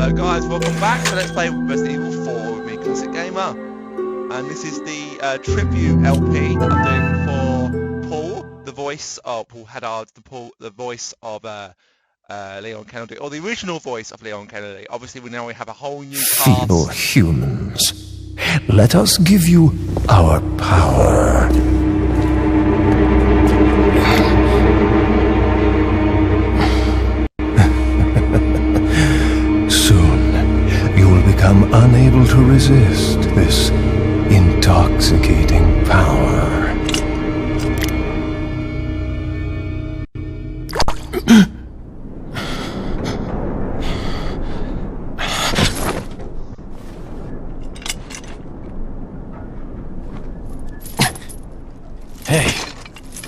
Hello guys, welcome back. So let's play Resident Evil 4 with me, Classic Gamer. And this is the tribute LP I'm doing for Paul, the voice of Paul Haddard, the voice of Leon Kennedy, or the original voice of Leon Kennedy. Obviously we have a whole new cast. Fellow humans, let us give you our power. Soon, you will become unable to resist this intoxicating power.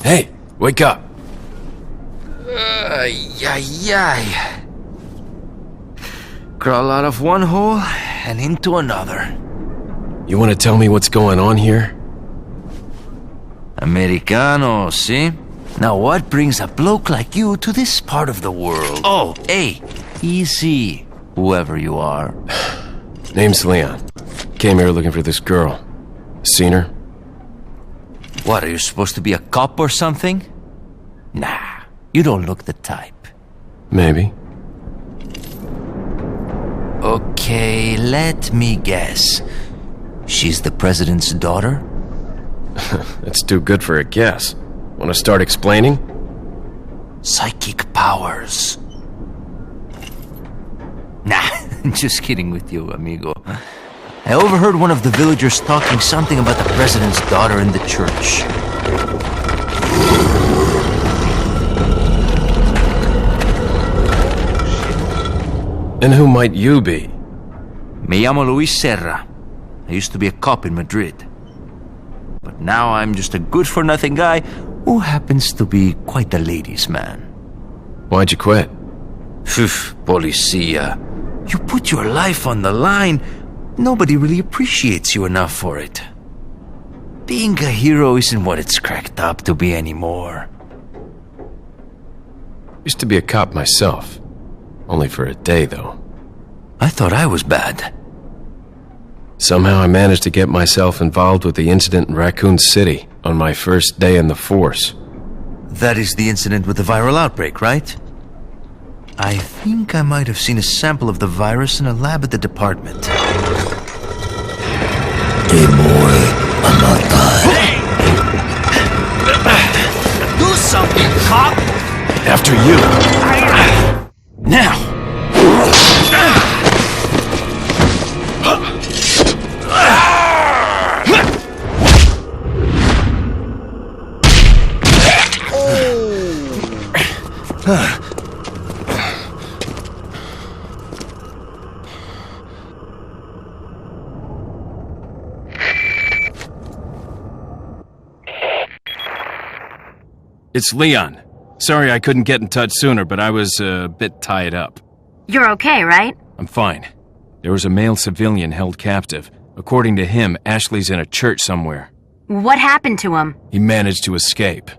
Hey, wake up. Crawl out of one hole and into another. You want to tell me what's going on here? Americano, see? Now what brings a bloke like you to this part of the world? Oh, hey, easy, whoever you are. Name's Leon. Came here looking for this girl. Seen her? What, are you supposed to be a cop or something? Nah, you don't look the type. Maybe. Okay, let me guess. She's the president's daughter? That's too good for a guess. Want to start explaining? Psychic powers. Nah, just kidding with you, amigo. I overheard one of the villagers talking something about the president's daughter in the church. And who might you be? Me llamo Luis Serra. I used to be a cop in Madrid. But now I'm just a good-for-nothing guy who happens to be quite a ladies' man. Why'd you quit? Phew, policia. You put your life on the line. Nobody really appreciates you enough for it. Being a hero isn't what it's cracked up to be anymore. Used to be a cop myself. Only for a day, though. I thought I was bad. Somehow I managed to get myself involved with the incident in Raccoon City on my first day in the force. That is the incident with the viral outbreak, right? I think I might have seen a sample of the virus in a lab at the department. Do something, cop! After you! Now! It's Leon. Sorry I couldn't get in touch sooner, but I was a bit tied up. You're okay, right? I'm fine. There was a male civilian held captive. According to him, Ashley's in a church somewhere. What happened to him? He managed to escape.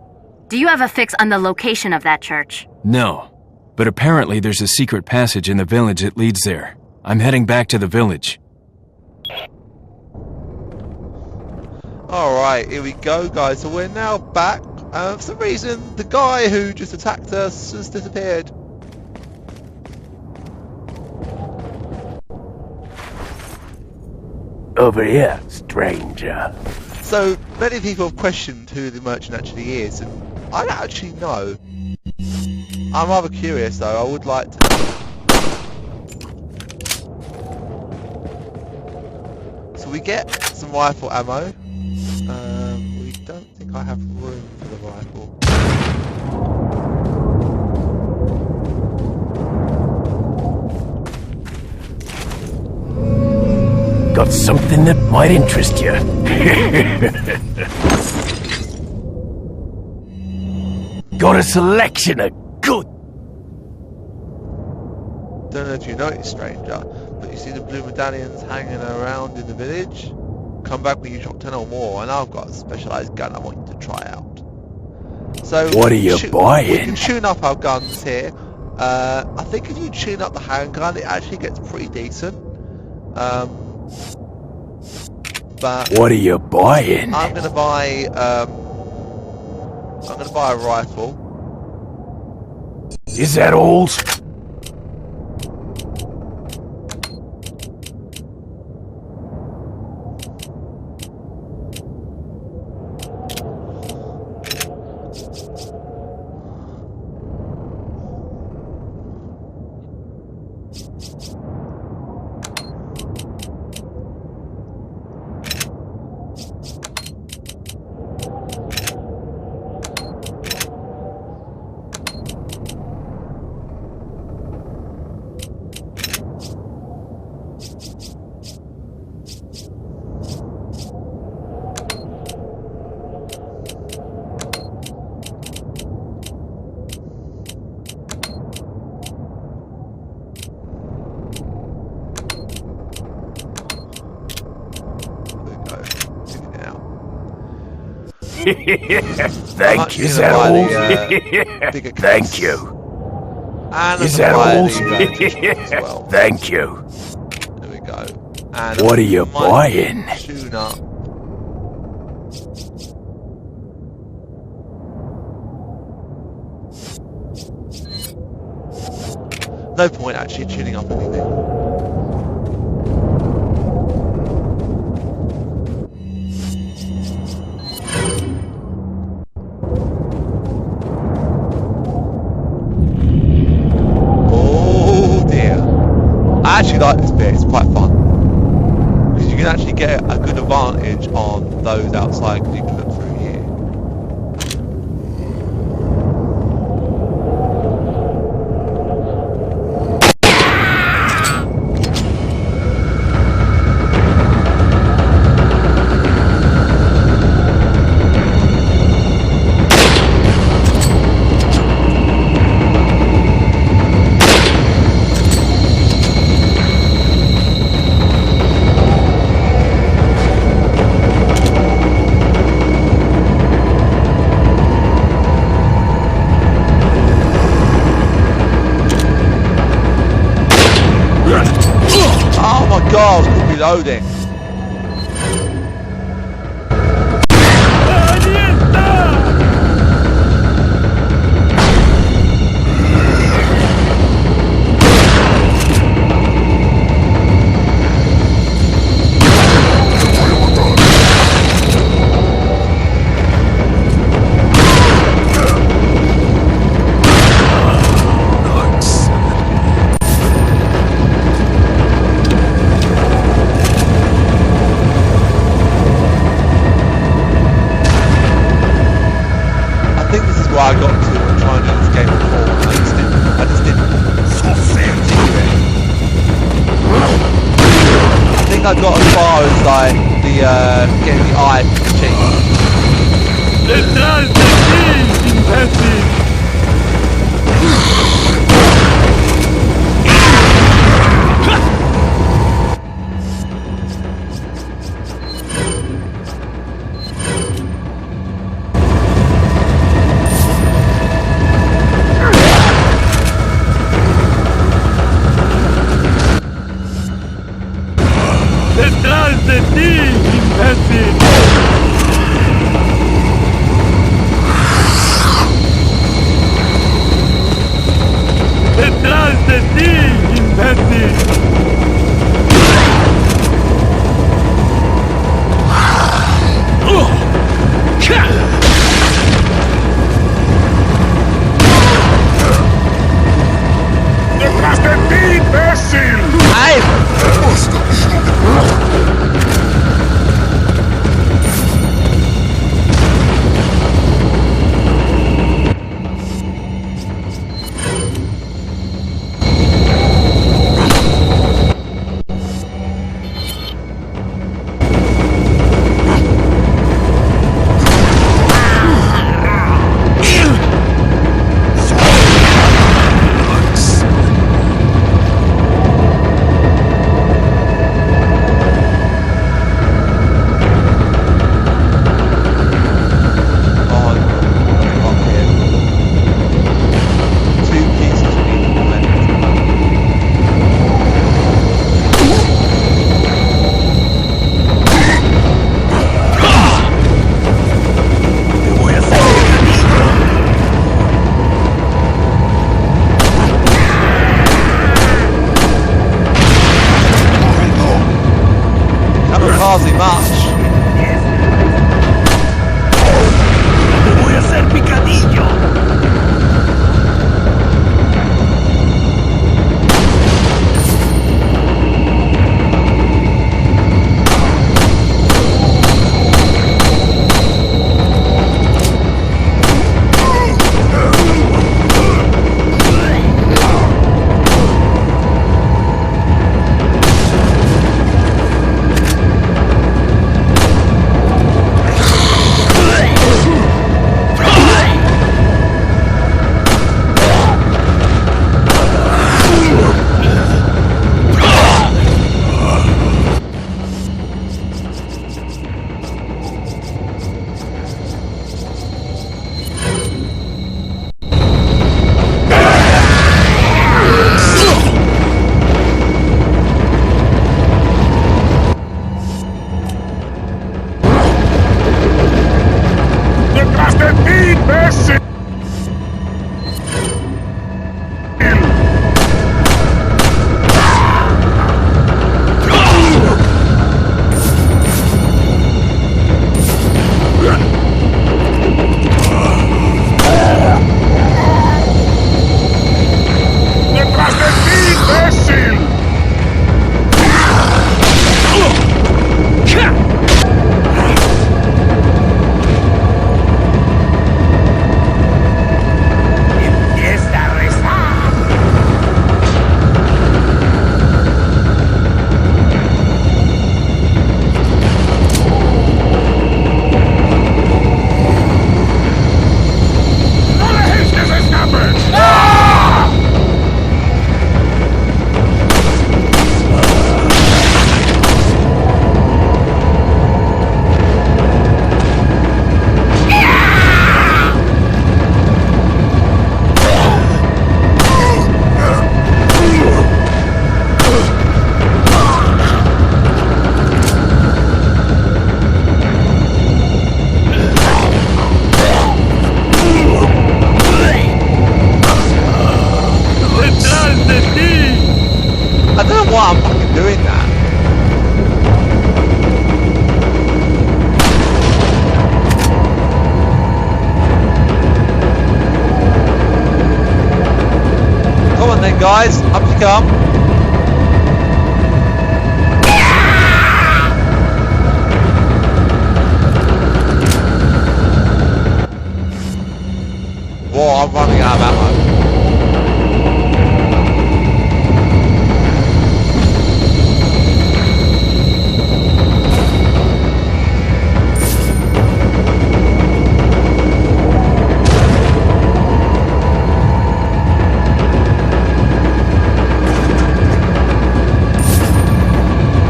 Do you have a fix on the location of that church? No, but apparently there's a secret passage in the village that leads there. I'm heading back to the village. Alright, here we go guys, so we're now back. For some reason, the guy who just attacked us has disappeared. Over here, stranger. So, many people have questioned who the merchant actually is, and I don't actually know. I'm rather curious though, I would like to know. So we get some rifle ammo. We don't think I have room for the rifle. Got something that might interest you. Got a selection of good. Don't know if you noticed, stranger, but you see the blue medallions hanging around in the village? Come back when you shot 10 or more, and I've got a specialised gun I want you to try out. So what are you buying? We can tune up our guns here. I think if you tune up the handgun, it actually gets pretty decent. But What are you buying? I'm gonna buy a rifle. Is that all? Thank you. Is that all? Thank you. And Is that all? well. Thank you. There we go. And What are you might buying? Tune up. No point actually tuning up anything. I actually like this bit, it's quite fun. Because you can actually get a good advantage on those outside because you can look through here. Oh my god, I was reloading. I got to try and do this game before. I just didn't continue it. I think I got as far as like the getting the eye cheat. Guys, up you come. Whoa, I'm running out of ammo.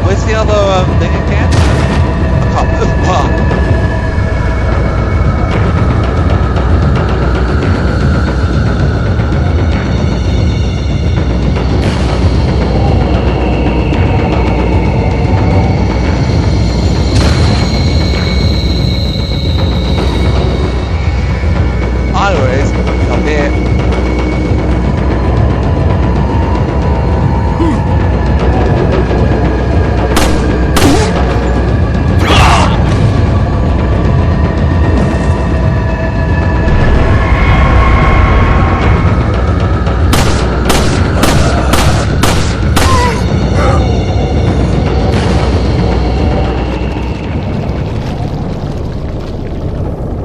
Where's the other thing again? I can't move. Wow. Anyways, come here.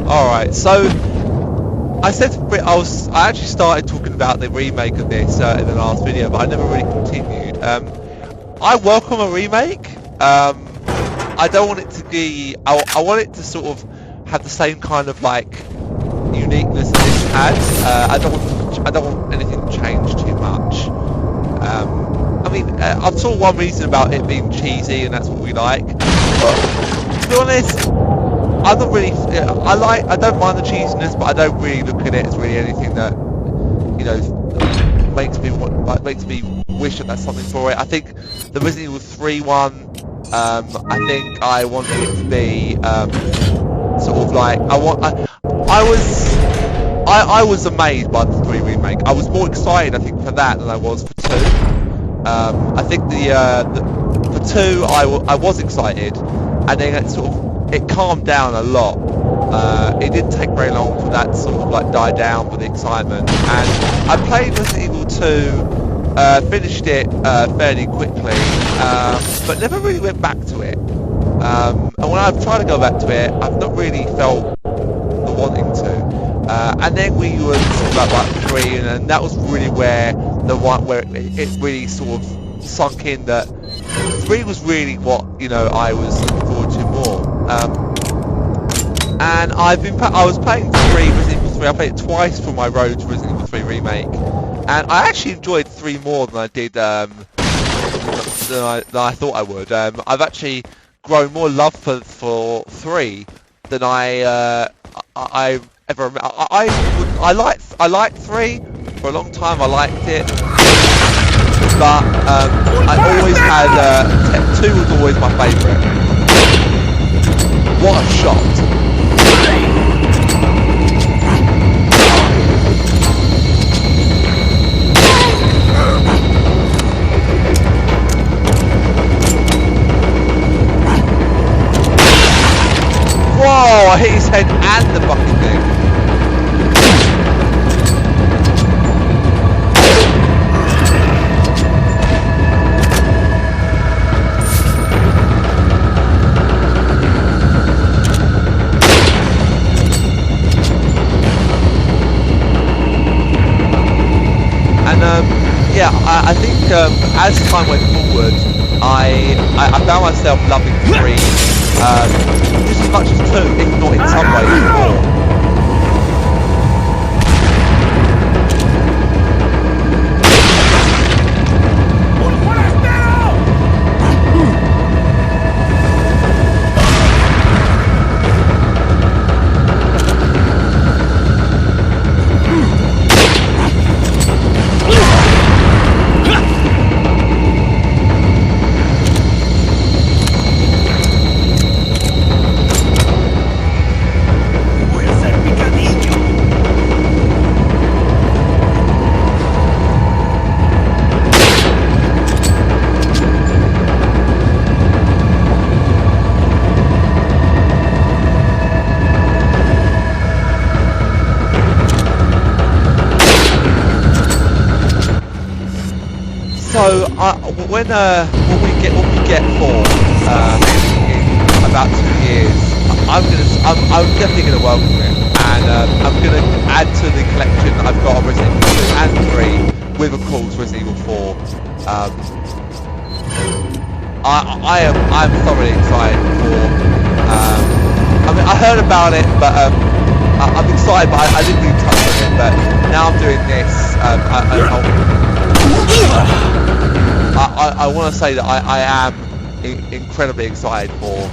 Alright, so I said to Brit, I actually started talking about the remake of this in the last video, but I never really continued. I welcome a remake. I don't want it to be. I want it to sort of have the same kind of like uniqueness that this had. I don't want anything to change too much. I mean, I saw one reason about it being cheesy, and that's what we like. But to be honest, I'm not really. I don't mind the cheesiness, but I don't really look at it as really anything that, you know, makes me wish that there's something for it. I think the Resident Evil 3 one. I think I wanted it to be sort of like I was amazed by the 3 remake. I was more excited, I think, for that than I was for 2. I think for 2 I was excited, and then it calmed down a lot. It didn't take very long for that sort of like die down for the excitement, and I played Resident Evil 2, finished it fairly quickly, but never really went back to it. And when I've tried to go back to it, I've not really felt the wanting to. And then we were talking about like 3, and that was really where it really sort of sunk in that 3 was really what, you know, I was looking forward to more. And I was playing 3 Resident Evil 3. I played it twice for my road to Resident Evil 3 remake, and I actually enjoyed 3 more than I did than I thought I would. I've actually grown more love for 3 than I ever. I liked 3 for a long time. I liked it, but I always had 2 was always my favourite. What a shot! Whoa, I hit his head and the fucking thing. And yeah, I think as time went forward, I found myself loving 3 just as much as 2, if not in some ways more. when we get 4 in about 2 years, I'm definitely gonna welcome it, and I'm gonna add to the collection that I've got of Resident Evil 2 and 3 with, of course, Resident Evil 4. I'm thoroughly excited for. I mean, I heard about it, but I'm excited, but I didn't really touch on it. But now I'm doing this. I want to say that I am incredibly excited for.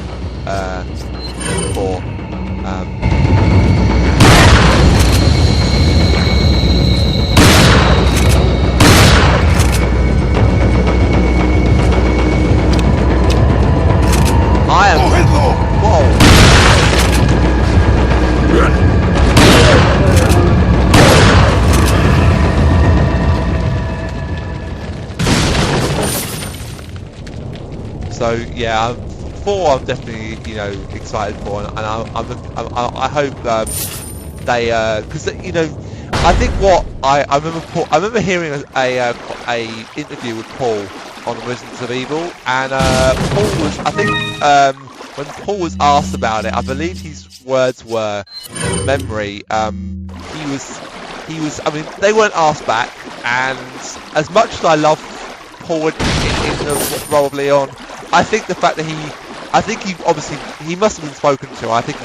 I am. Whoa. So yeah, 4 I'm definitely excited for, and I hope they because I think what I remember hearing a interview with Paul on Resident Evil, and Paul was, I think, when Paul was asked about it, I believe his words were memory. He was. I mean, they weren't asked back, and as much as I love Paul in the role of Leon, I think the fact that he must have been spoken to. I think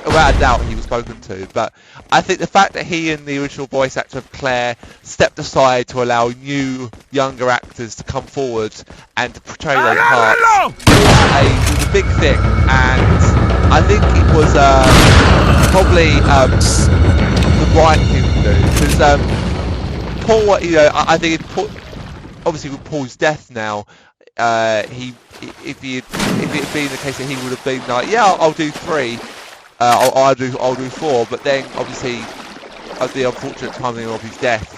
without a doubt he was spoken to, but I think the fact that he and the original voice actor of Claire stepped aside to allow new, younger actors to come forward and to portray those parts was a big thing, and I think it was probably the right thing to do, because Paul, I think obviously with Paul's death now, if it had been the case that he would have been like, yeah, I'll do 3, I'll do 4, but then obviously the unfortunate timing of his death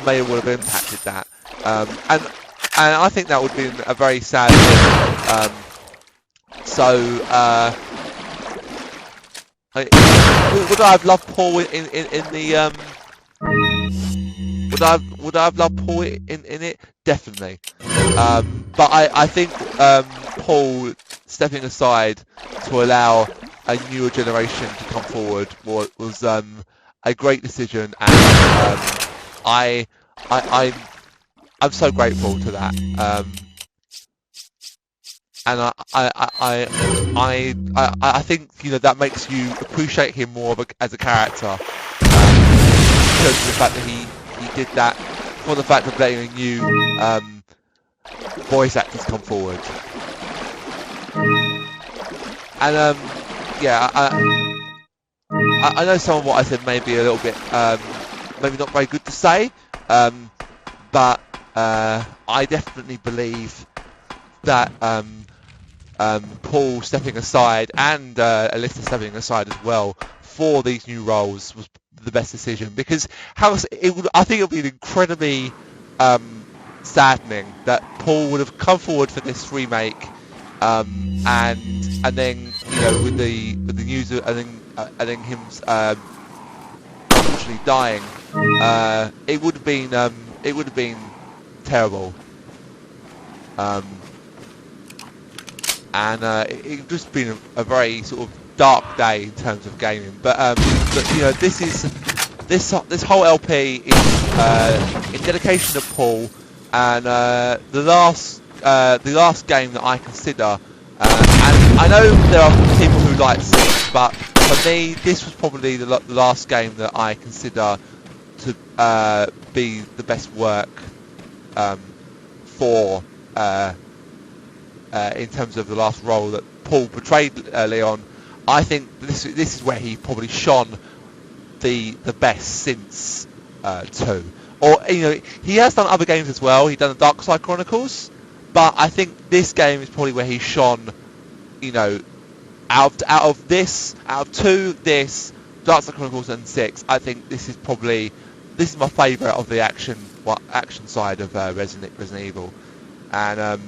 may would have impacted that, and I think that would have been a very sad thing. Would I have loved Paul in the would I have loved Paul in it? Definitely. But I think Paul stepping aside to allow a newer generation to come forward was a great decision, and I'm so grateful to that. And I think that makes you appreciate him more as a character, because of the fact that he did that, for the fact of letting a new voice actors come forward. And yeah, I know some of what I said may be a little bit maybe not very good to say, but I definitely believe that Paul stepping aside and Alyssa stepping aside as well for these new roles was the best decision, because I think it would be incredibly saddening that Paul would have come forward for this remake, and then with the news and then him unfortunately dying, it would have been terrible, and it would just been a very sort of dark day in terms of gaming. But this whole LP is in dedication to Paul, and the last game that I consider, and I know there are people who like 6, but for me this was probably the last game that I consider to be the best work for in terms of the last role that Paul portrayed Leon. I think this is where he probably shone the best since 2. Or he has done other games as well. He's done the Dark Side Chronicles, but I think this game is probably where he shone. Out of 2, this Dark Side Chronicles and 6, I think this is my favourite of the action side of Resident Evil, and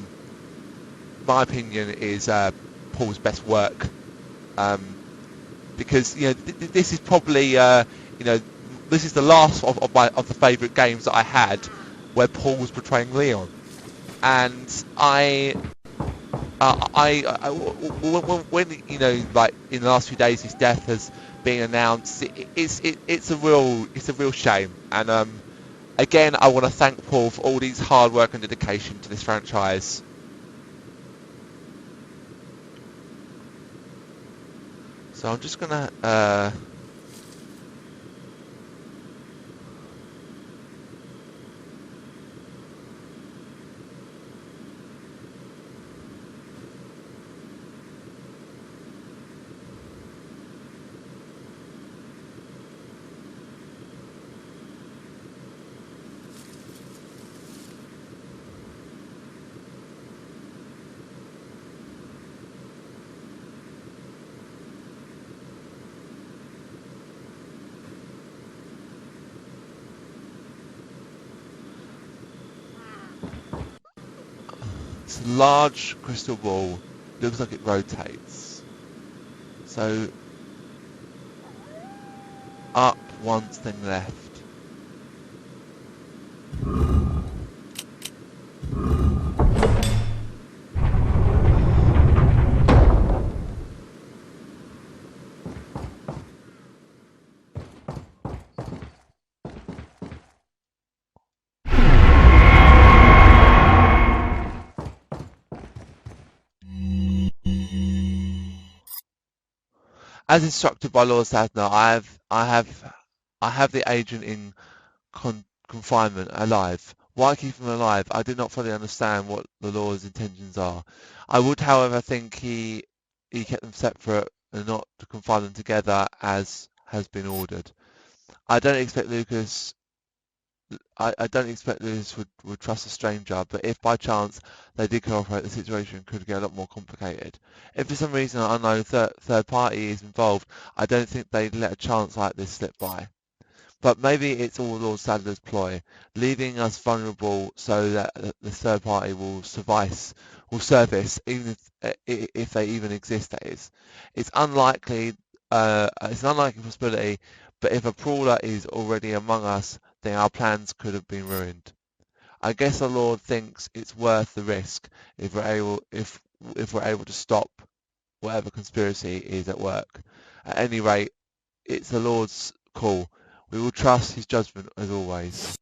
my opinion is Paul's best work, because this is probably this is the last of the favourite games that I had where Paul was portraying Leon. and when you know, like in the last few days, his death has been announced. It's a real shame. And again, I want to thank Paul for all his hard work and dedication to this franchise. So I'm just gonna it's a large crystal ball. Looks like it rotates. So up once, then left. As instructed by Lord Sadner, I have the agent in confinement alive. Why keep him alive? I do not fully understand what the Lord's intentions are. I would, however, think he kept them separate and not to confine them together as has been ordered. I don't expect Lucas would trust a stranger, but if by chance they did cooperate, the situation could get a lot more complicated. If for some reason an unknown third party is involved, I don't think they'd let a chance like this slip by. But maybe it's all Lord Sadler's ploy, leaving us vulnerable so that the third party will surface, even if they even exist. That is, it's unlikely. It's an unlikely possibility. But if a prowler is already among us, then our plans could have been ruined. I guess the Lord thinks it's worth the risk if we're able to stop whatever conspiracy is at work. At any rate, it's the Lord's call. We will trust his judgment as always.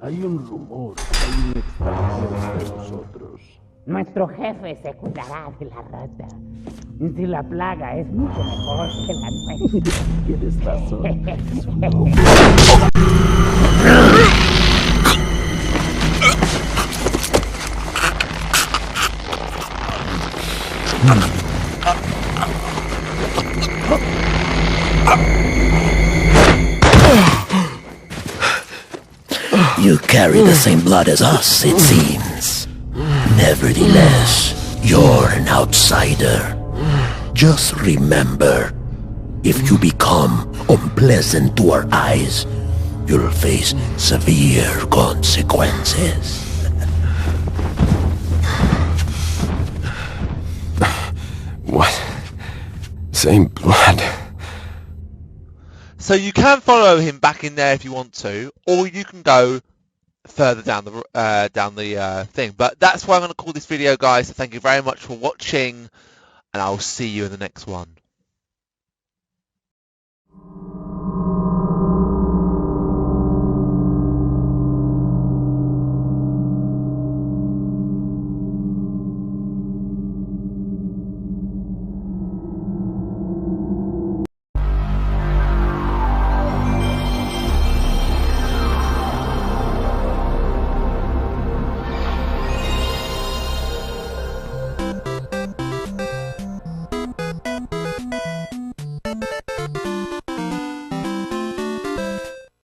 Hay un rumor, hay un extranjero entre nosotros. Nuestro jefe se cuidará de la rata. Si la plaga es mucho mejor que la nuestra. Tienes razón. Es un hombre. You carry the same blood as us, it seems. Nevertheless, you're an outsider. Just remember, if you become unpleasant to our eyes, you'll face severe consequences. What? Same blood. So you can follow him back in there if you want to, or you can go further down the thing. But that's why I'm going to call this video, guys. So thank you very much for watching, and I'll see you in the next one.